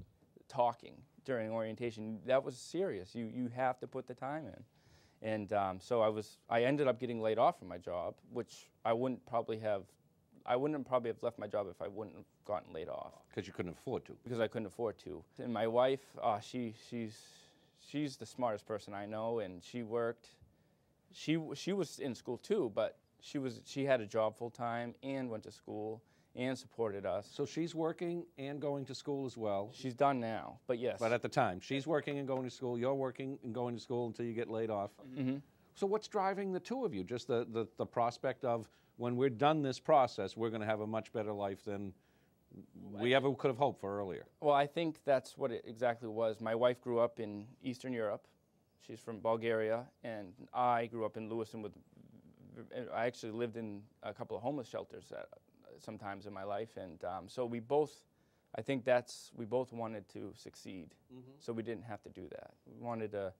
talking during orientation. That was serious. You have to put the time in. And so I ended up getting laid off from my job, which I wouldn't probably have left my job if I wouldn't have gotten laid off. Because you couldn't afford to. Because I couldn't afford to. And my wife, she's the smartest person I know, and she worked. She was in school too, but she had a job full time and went to school and supported us. So she's working and going to school as well. She's done now, but yes. But at the time, she's working and going to school, you're working and going to school until you get laid off. Mm-hmm. So what's driving the two of you? Just the prospect of, when we're done this process, we're going to have a much better life than we ever could have hoped for earlier. Well, I think that's what it exactly was. My wife grew up in Eastern Europe. She's from Bulgaria, and I grew up in Lewiston. I actually lived in a couple of homeless shelters sometimes in my life, and so we both wanted to succeed. Mm-hmm. So we didn't have to do that. We wanted to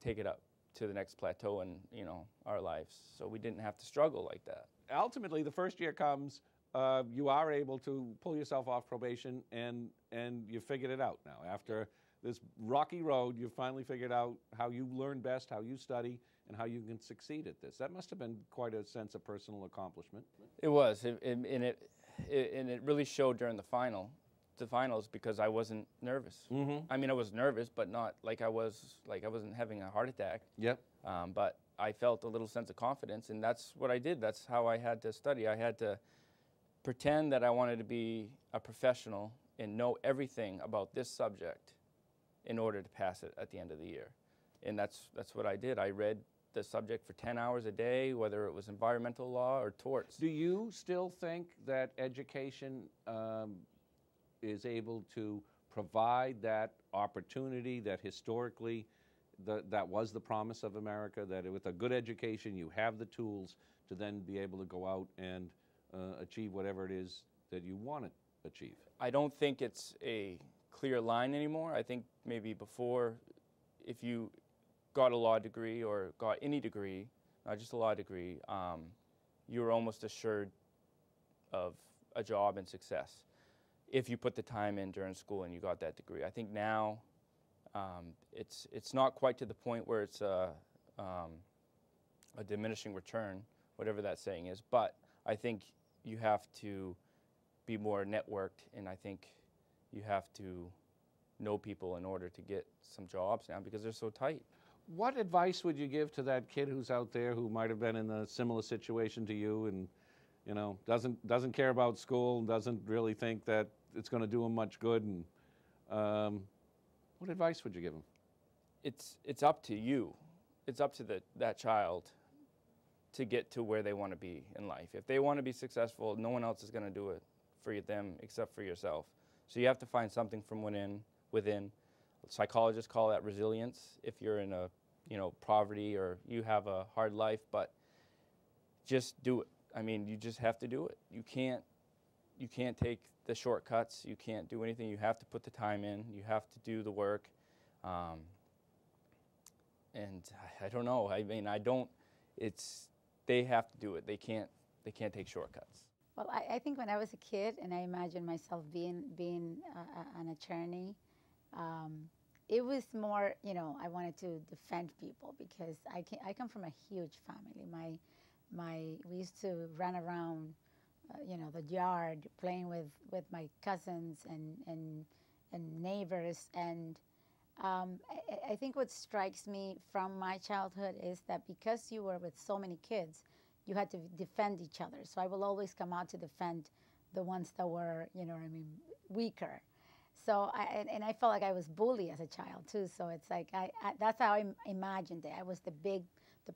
take it up to the next plateau in our lives, so we didn't have to struggle like that. Ultimately, the first year comes, you are able to pull yourself off probation, and you figured it out now. After this rocky road, you finally figured out how you learn best, how you study, and how you can succeed at this. That must have been quite a sense of personal accomplishment. It was, and it really showed during the finals, because I wasn't nervous. Mm-hmm. I mean, I was nervous, but not like I wasn't having a heart attack. Yep. But I felt a little sense of confidence, and that's what I did. That's how I had to study. I had to pretend that I wanted to be a professional and know everything about this subject in order to pass it at the end of the year. And that's what I did. I read the subject for 10 hours a day, whether it was environmental law or torts. Do you still think that education is able to provide that opportunity that historically that was the promise of America, that with a good education you have the tools to then be able to go out and achieve whatever it is that you want to achieve? I don't think it's a clear line anymore. I think maybe before, if you got a law degree or got any degree, not just a law degree, you were almost assured of a job and success if you put the time in during school and you got that degree. I think now it's not quite to the point where it's a diminishing return, whatever that saying is, but I think you have to be more networked, and I think you have to know people in order to get some jobs now, because they're so tight. What advice would you give to that kid who's out there who might have been in a similar situation to you, and doesn't care about school, doesn't really think that it's going to do him much good, and what advice would you give him? It's up to you. It's up to that child to get to where they want to be in life. If they want to be successful, no one else is going to do it for them except for yourself. So you have to find something from within. Psychologists call that resilience. If you're in a poverty or you have a hard life, but just do it. I mean, you just have to do it. You can't take the shortcuts. You can't do anything. You have to put the time in. You have to do the work. And I don't know. I mean, they have to do it. They can't take shortcuts. Well, I think when I was a kid and I imagined myself being an attorney, it was more, I wanted to defend people because I come from a huge family. We used to run around, the yard playing with my cousins and neighbors. And I think what strikes me from my childhood is that because you were with so many kids, you had to defend each other. So I will always come out to defend the ones that were, weaker. So I felt like I was bullied as a child too. So it's like that's how I imagined it. I was the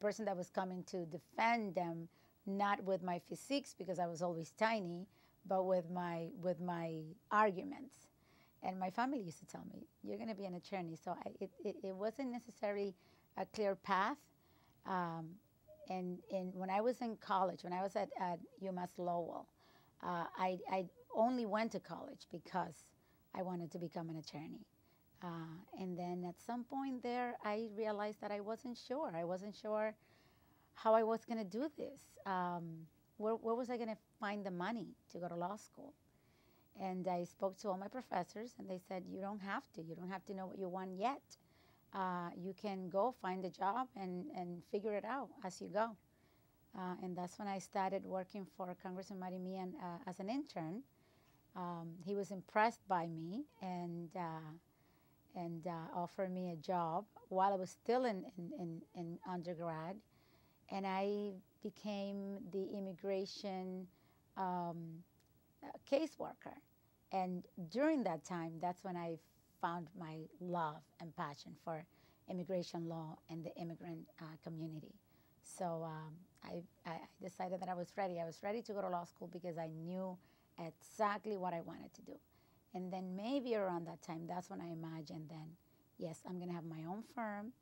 person that was coming to defend them, not with my physiques because I was always tiny, but with my arguments. And my family used to tell me, "You're going to be an attorney." So it wasn't necessarily a clear path. And when I was in college, when I was at UMass Lowell, I only went to college because I wanted to become an attorney. And then at some point there, I realized that I wasn't sure. I wasn't sure how I was going to do this. Where was I going to find the money to go to law school? And I spoke to all my professors, and they said, you don't have to. You don't have to know what you want yet. You can go find a job and figure it out as you go. And that's when I started working for Congressman Marimian as an intern. He was impressed by me and offered me a job while I was still in undergrad. And I became the immigration caseworker. And during that time, that's when I found my love and passion for immigration law and the immigrant community. So I decided that I was ready. I was ready to go to law school because I knew exactly what I wanted to do. And then maybe around that time, that's when I imagined then, yes, I'm going to have my own firm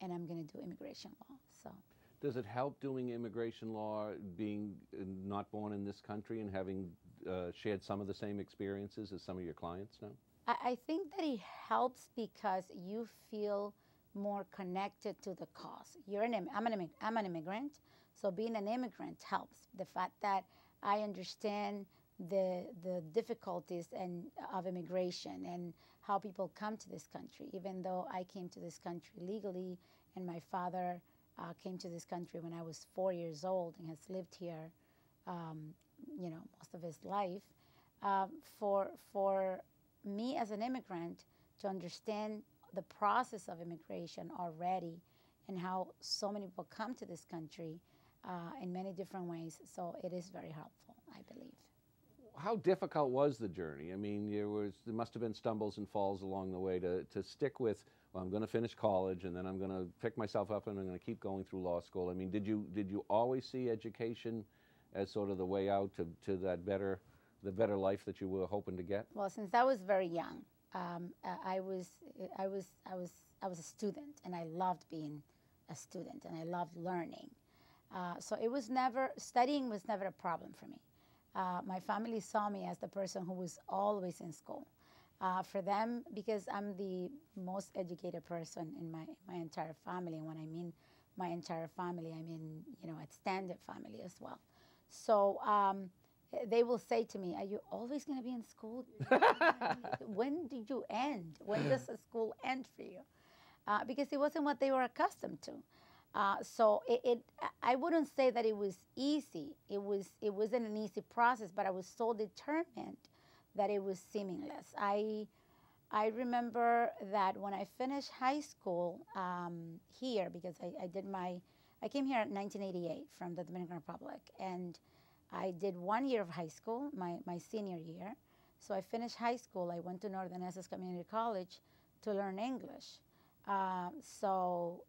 and I'm going to do immigration law. So. Does it help doing immigration law, being not born in this country and having shared some of the same experiences as some of your clients now? I think that it helps because you feel more connected to the cause. I'm an immigrant, so being an immigrant helps. The fact that I understand the difficulties of immigration and how people come to this country. Even though I came to this country legally, and my father came to this country when I was 4 years old and has lived here, most of his life. For me as an immigrant to understand the process of immigration already and how so many people come to this country in many different ways. So it is very helpful, I believe. How difficult was the journey? I mean, there must have been stumbles and falls along the way to stick with, well, I'm going to finish college and then I'm going to pick myself up and I'm going to keep going through law school. I mean, did you always see education as sort of the way out to that the better life that you were hoping to get? Well, since I was very young, I was a student, and I loved being a student, and I loved learning. So studying was never a problem for me. My family saw me as the person who was always in school. For them, because I'm the most educated person in my entire family, and when I mean my entire family, I mean extended family as well. So they will say to me, "Are you always going to be in school? When did you end? When does the school end for you?" Because it wasn't what they were accustomed to. So I wouldn't say that it was easy. It wasn't an easy process, but I was so determined that it was seamless. I remember that when I finished high school here, because I came here in 1988 from the Dominican Republic, and I did 1 year of high school, my senior year. So I finished high school. I went to Northern Essex Community College to learn English. So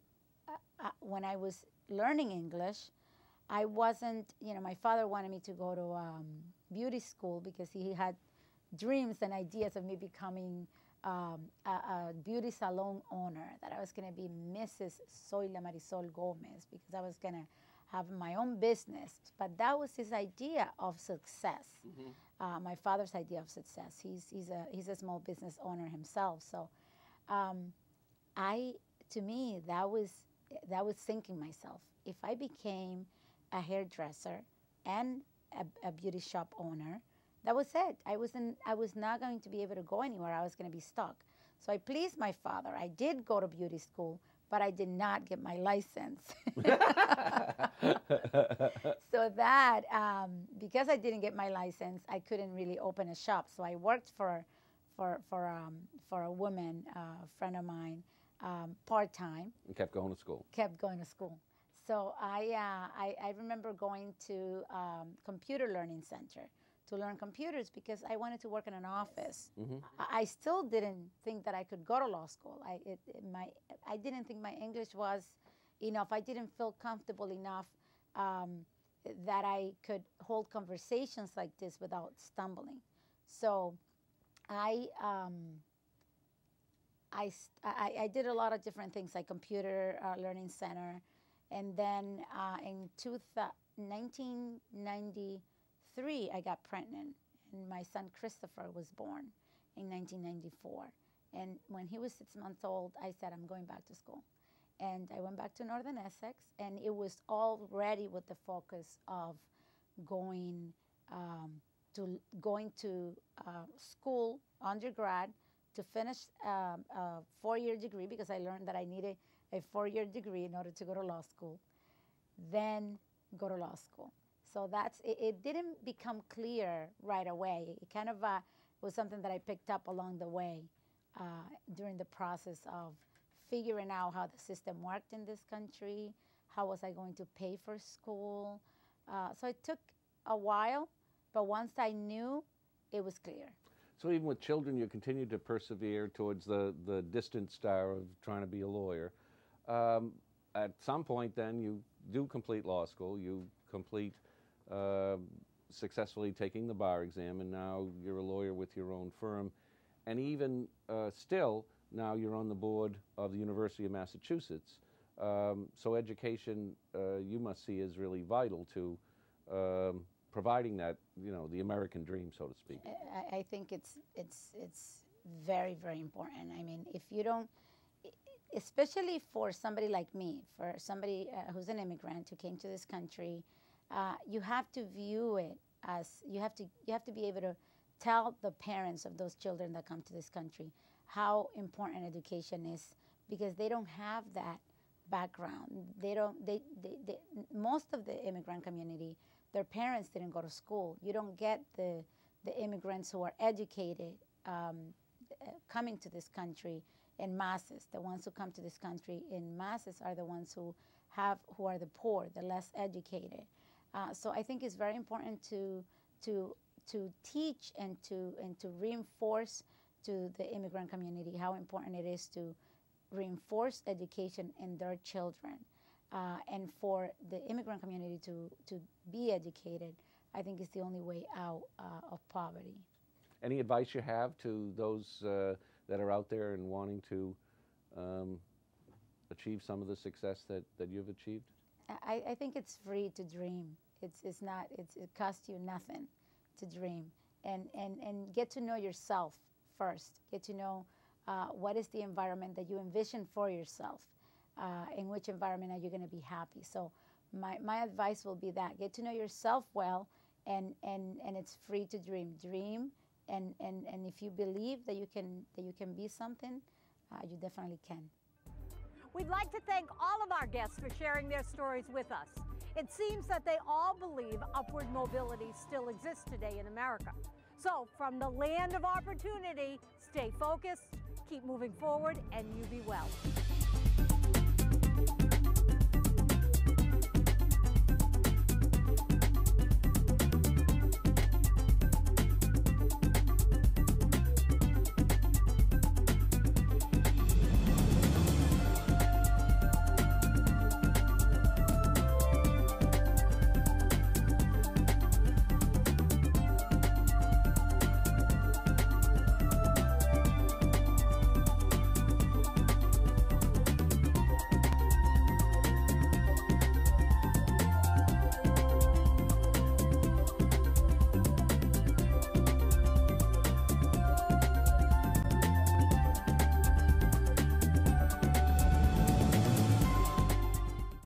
when I was learning English, I wasn't, my father wanted me to go to beauty school because he had dreams and ideas of me becoming a beauty salon owner, that I was going to be Mrs. Zoila Marisol Gomez, because I was going to have my own business. But that was his idea of success. Mm-hmm. My father's idea of success. He's a small business owner himself. So to me, that was that was thinking myself, if I became a hairdresser and a beauty shop owner, that was it. I was not going to be able to go anywhere. I was going to be stuck. So I pleased my father. I did go to beauty school, but I did not get my license. So that, because I didn't get my license, I couldn't really open a shop. So I worked for a woman, friend of mine, part-time. And kept going to school. Kept going to school. So I remember going to computer learning center to learn computers because I wanted to work in an office. Mm-hmm. I still didn't think that I could go to law school. I didn't think my English was enough. I didn't feel comfortable enough that I could hold conversations like this without stumbling. So I did a lot of different things like computer learning center. And then in 1993, I got pregnant, and my son Christopher was born in 1994. And when he was 6 months old, I said, I'm going back to school. And I went back to Northern Essex, and it was already with the focus of going to school, undergrad, to finish a 4-year degree, because I learned that I needed a 4-year degree in order to go to law school, then go to law school. So it didn't become clear right away. It kind of was something that I picked up along the way during the process of figuring out how the system worked in this country, how was I going to pay for school. So it took a while, but once I knew, it was clear. So even with children, you continue to persevere towards the distant star of trying to be a lawyer. At some point then, you do complete law school, you complete successfully taking the bar exam, and now you're a lawyer with your own firm. And even still, now you're on the board of the University of Massachusetts. So education, you must see, is really vital to providing that, the American dream, so to speak. I think it's very, very important. I mean, if you don't, especially for somebody like me, for somebody who's an immigrant who came to this country, you have to view it as, you have to be able to tell the parents of those children that come to this country how important education is, because they don't have that background. Most of the immigrant community, their parents didn't go to school. You don't get the immigrants who are educated coming to this country in masses. The ones who come to this country in masses are the ones who are the poor, the less educated. So I think it's very important to teach and to reinforce to the immigrant community how important it is to reinforce education in their children. And for the immigrant community to be educated, I think is the only way out of poverty. Any advice you have to those that are out there and wanting to achieve some of the success that you've achieved? I think it's free to dream. It costs you nothing to dream, and get to know yourself first. Get to know what is the environment that you envision for yourself. In which environment are you going to be happy? So my advice will be that get to know yourself well, and it's free to dream. Dream, and if you believe that you can be something, you definitely can. We'd like to thank all of our guests for sharing their stories with us. It seems that they all believe upward mobility still exists today in America. So from the land of opportunity, stay focused, keep moving forward, and you be well.